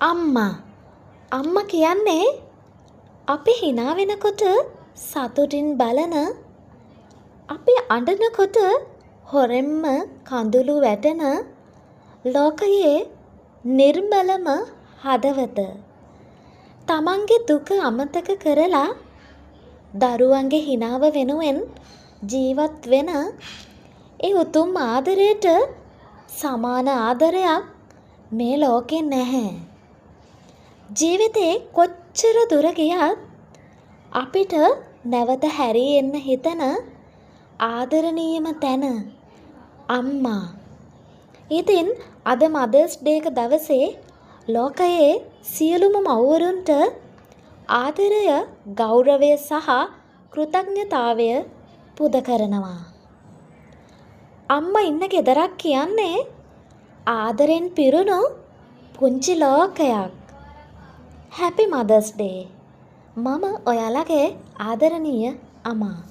අම්මා. අම්මා කියන්නේ අපි hina වෙනකොට සතුටින් බලන, අපි අඬනකොට හොරෙන්ම කඳුළු වැටෙන ලෝකයේ නිර්මලම හදවත. තමන්ගේ දුක අමතක කරලා දරුවන්ගේ හිනාව වෙනුවෙන් ජීවත් වෙන ඒ උතුම් ආදරයට සමාන ආදරයක් මේ ලෝකේ නැහැ. ජීවිතේ කොච්චර දුර ගියත් අපිට නැවත හැරී එන්න හිතන ආදරණීයම තැන අම්මා. ඉතින් අද මදර්ස් ඩේ එක දවසේ ලෝකයේ සියලුම මව්වරුන්ට ආදරය, ගෞරවය සහ කෘතඥතාවය පුද කරනවා. අම්මා ඉන්න ගෙදරක් කියන්නේ ආදරෙන් පිරුණු පුංචි ලෝකයක්. හැපි මදර්ස් ඩේ. මම ඔයාලගේ ආදරණීය අමා.